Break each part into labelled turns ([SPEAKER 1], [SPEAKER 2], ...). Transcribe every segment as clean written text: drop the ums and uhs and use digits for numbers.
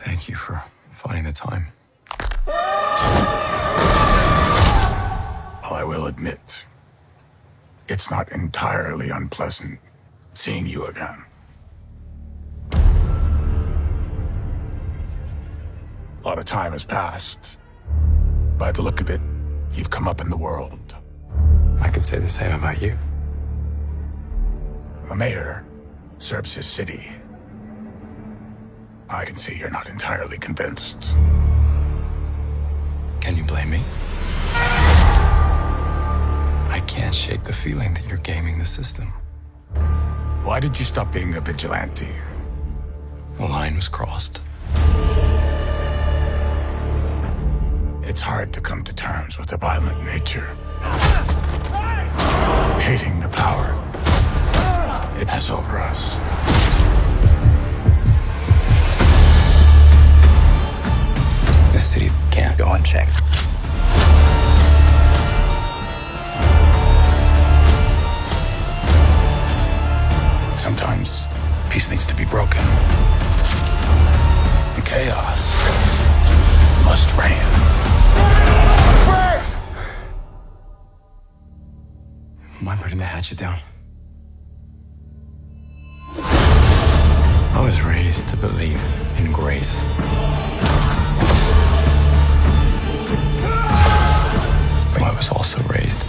[SPEAKER 1] Thank you for finding the time.
[SPEAKER 2] Well, I will admit, it's not entirely unpleasant seeing you again. A lot of time has passed. By the look of it, you've come up in the world.
[SPEAKER 1] I could say the same about you.
[SPEAKER 2] The mayor serves his city. I can see you're not entirely convinced.
[SPEAKER 1] Can you blame me? I can't shake the feeling that you're gaming the system.
[SPEAKER 2] Why did you stop being a vigilante?
[SPEAKER 1] The line was crossed.
[SPEAKER 2] It's hard to come to terms with a violent nature. Hating the power it has over us.
[SPEAKER 1] This city can't go unchecked.
[SPEAKER 2] Sometimes peace needs to be broken. And chaos must reign.
[SPEAKER 1] Am I putting the hatchet down? I was raised to believe in grace. But I was also raised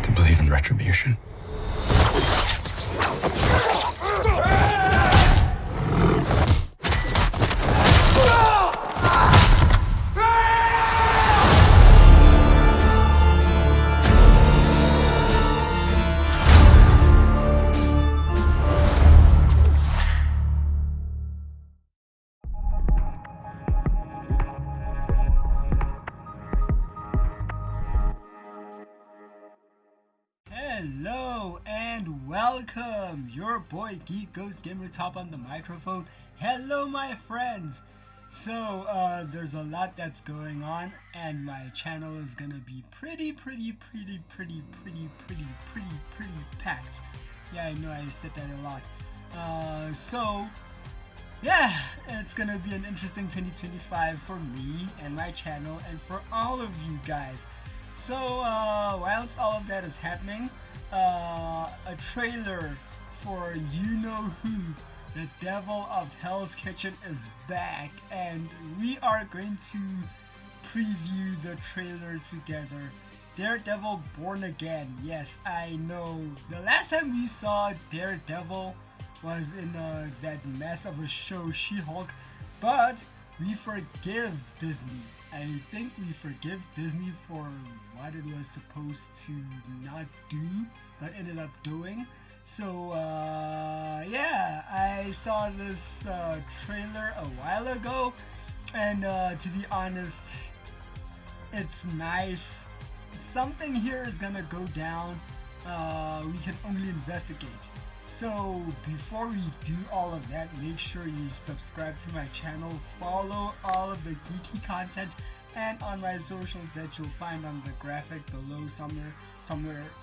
[SPEAKER 1] to believe in retribution.
[SPEAKER 3] Hello and welcome, your boy GeekGhostGamerTop on the microphone. Hello my friends. So there's a lot that's going on and my channel is gonna be pretty packed. Yeah, I know I said that a lot. So yeah, it's gonna be an interesting 2025 for me and my channel and for all of you guys. So whilst all of that is happening, a trailer for you know who, the Devil of Hell's Kitchen, is back, and we are going to preview the trailer together. Daredevil Born Again. Yes, I know. The last time we saw Daredevil was in that mess of a show, She-Hulk, but we forgive Disney. I think we forgive Disney for what it was supposed to not do, but ended up doing. So yeah, I saw this trailer a while ago, and to be honest, it's nice. Something here is gonna go down. We can only investigate. So before we do all of that, make sure you subscribe to my channel, follow all of the geeky content, and on my socials that you'll find on the graphic below somewhere.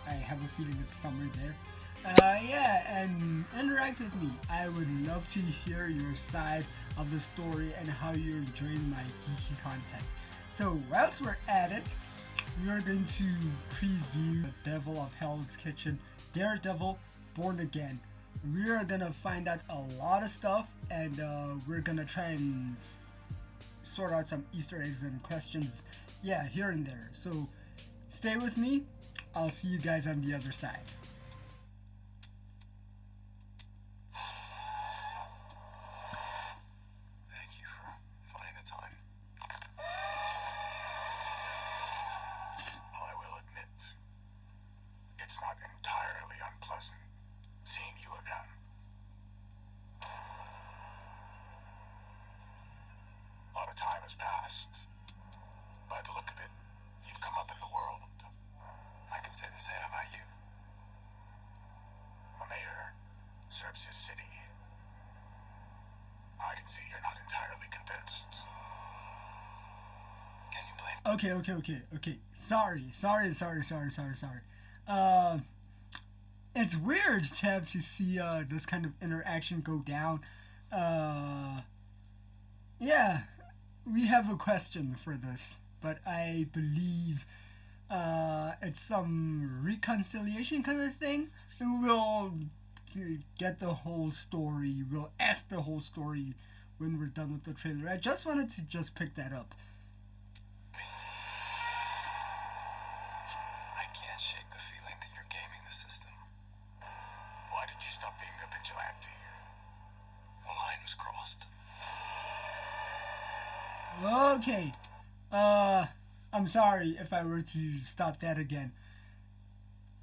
[SPEAKER 3] I have a feeling it's somewhere there. Yeah, and interact with me. I would love to hear your side of the story and how you're enjoying my geeky content. So whilst we're at it, we are going to preview The Devil of Hell's Kitchen, Daredevil Born Again. We are gonna find out a lot of stuff, and we're gonna try and sort out some Easter eggs and questions, yeah, here and there. So stay with me. I'll see you guys on the other side.
[SPEAKER 1] Thank you for finding the time.
[SPEAKER 2] Well, I will admit, it's not entirely unpleasant seeing you again. A lot of time has passed. By the look of it, you've come up in the world.
[SPEAKER 1] I can say the same about you.
[SPEAKER 2] The mayor serves his city. I can see you're not entirely convinced.
[SPEAKER 1] Can you blame me?
[SPEAKER 3] Okay. Sorry. it's weird to have to see this kind of interaction go down. Yeah, we have a question for this, but I believe it's some reconciliation kind of thing. And we'll get the whole story. We'll ask the whole story when we're done with the trailer. I just wanted to just pick that up.
[SPEAKER 1] I can't shake the feeling that you're gaming the system.
[SPEAKER 2] Why did you stop being a vigilante?
[SPEAKER 1] The line was crossed.
[SPEAKER 3] Okay. I'm sorry if I were to stop that again.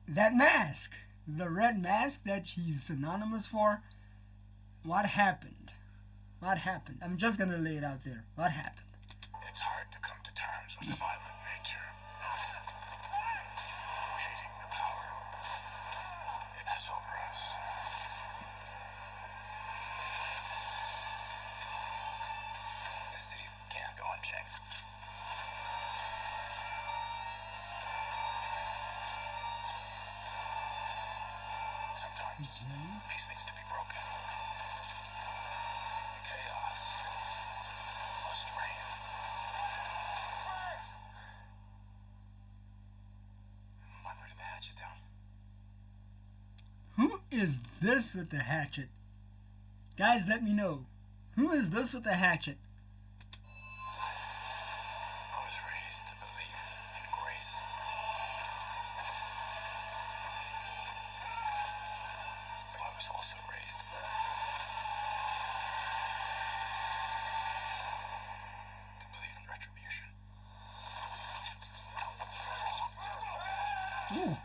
[SPEAKER 3] That mask, the red mask that he's synonymous for, what happened? What happened? I'm just gonna lay it out there. What happened?
[SPEAKER 2] It's hard to come to terms with the violent nature. Hating the power it has over us.
[SPEAKER 1] The city can't go unchecked.
[SPEAKER 2] Sometimes peace needs to be broken. Chaos must reign.
[SPEAKER 1] I'm putting the hatchet down.
[SPEAKER 3] Who is this with the hatchet? Guys, let me know. Who is this with the hatchet?
[SPEAKER 1] I was raised to believe in grace. But I was also raised to believe in retribution.
[SPEAKER 3] Ooh.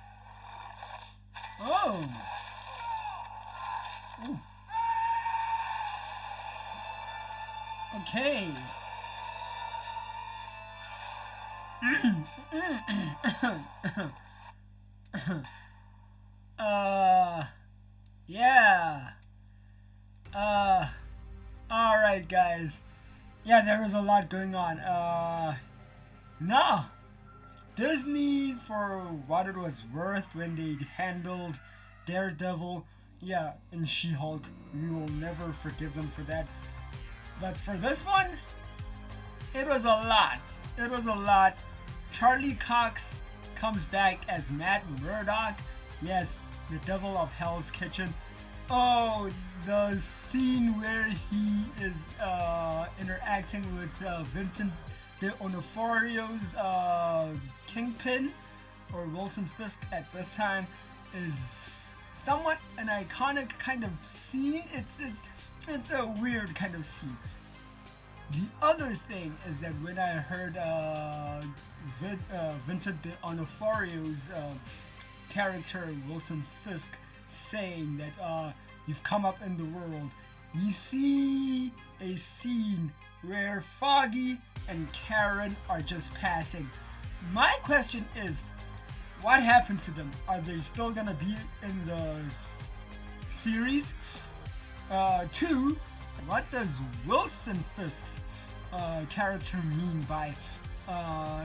[SPEAKER 3] Oh. Ooh. Okay. Yeah. Alright, guys. Yeah, there was a lot going on. No. Disney, for what it was worth when they handled Daredevil, yeah, and She-Hulk, we will never forgive them for that. But for this one, it was a lot. It was a lot. Charlie Cox comes back as Matt Murdock. Yes, the devil of Hell's Kitchen. Oh, the scene where he is interacting with Vincent D'Onoforio's Kingpin, or Wilson Fisk at this time, is somewhat an iconic kind of scene. It's a weird kind of scene. The other thing is that when I heard Vincent D'Onoforio's character Wilson Fisk saying that you've come up in the world, we see a scene where Foggy and Karen are just passing. My question is, what happened to them? Are they still gonna be in the series? 2, what does Wilson Fisk's character mean by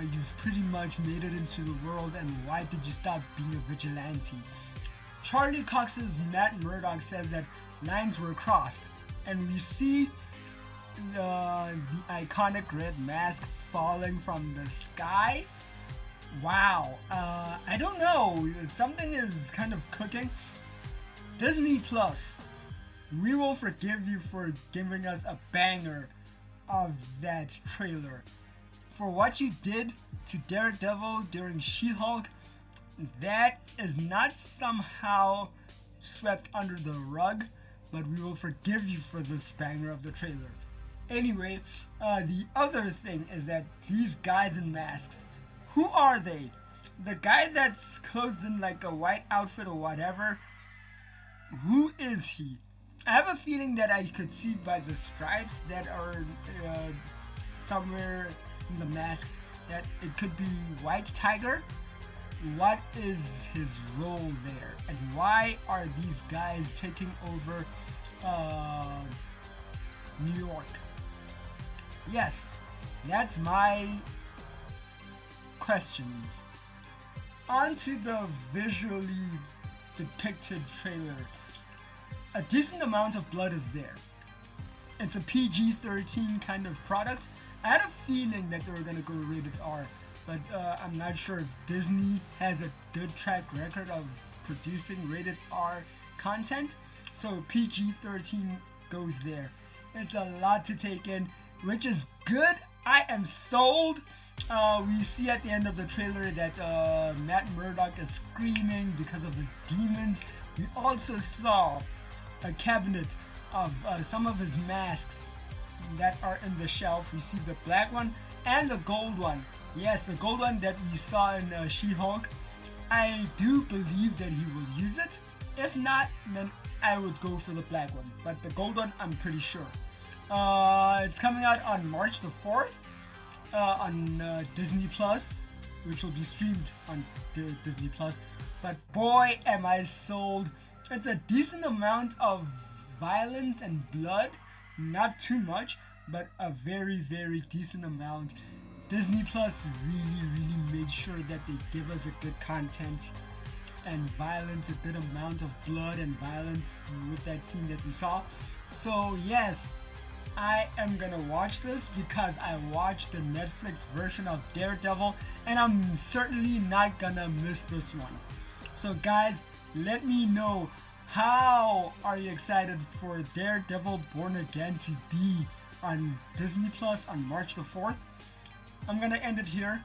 [SPEAKER 3] you've pretty much made it into the world, and why did you stop being a vigilante? Charlie Cox's Matt Murdock says that lines were crossed, and we see the iconic red mask falling from the sky. Wow, I don't know, something is kind of cooking. Disney Plus, we will forgive you for giving us a banger of that trailer. For what you did to Daredevil during She-Hulk, that is not somehow swept under the rug, but we will forgive you for this banger of the trailer. Anyway, the other thing is that these guys in masks, who are they? The guy that's clothed in like a white outfit or whatever, who is he? I have a feeling that I could see by the stripes that are somewhere in the mask that it could be White Tiger. What is his role there, and why are these guys taking over New York? Yes, that's my questions. On to the visually depicted trailer, a decent amount of blood is there. It's a PG-13 kind of product. I had a feeling that they were gonna go rated R, but I'm not sure if Disney has a good track record of producing rated R content. So PG-13 goes there. It's a lot to take in, which is good. I am sold. We see at the end of the trailer that Matt Murdock is screaming because of his demons. We also saw a cabinet of some of his masks that are in the shelf. We see the black one and the gold one. Yes, the gold one that we saw in She-Hulk. I do believe that he will use it. If not, then I would go for the black one. But the gold one, I'm pretty sure. It's coming out on March the 4th on Disney Plus, which will be streamed on Disney Plus. But boy, am I sold. It's a decent amount of violence and blood. Not too much, but a very, very decent amount. Disney Plus really made sure that they give us a good content and violence, a good amount of blood and violence with that scene that we saw. So yes, I am gonna watch this because I watched the Netflix version of Daredevil, and I'm certainly not gonna miss this one. So guys, let me know, how are you excited for Daredevil Born Again to be on Disney Plus on March the 4th? I'm gonna end it here.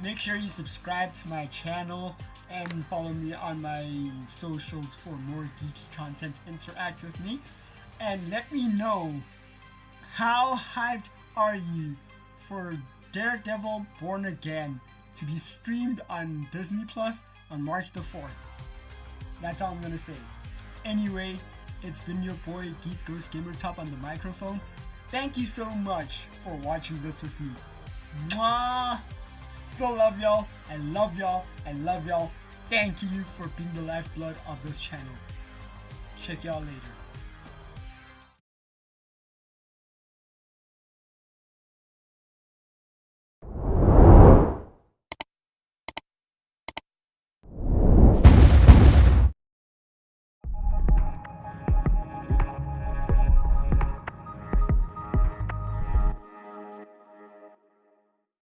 [SPEAKER 3] Make sure you subscribe to my channel and follow me on my socials for more geeky content. Interact with me and let me know, how hyped are you for Daredevil Born Again to be streamed on Disney Plus on March the 4th? That's all I'm gonna say. Anyway, it's been your boy GeekGhostGamerTop on the microphone. Thank you so much for watching this with me. Mwah! Still love y'all. I love y'all. I love y'all. Thank you for being the lifeblood of this channel. Check y'all later.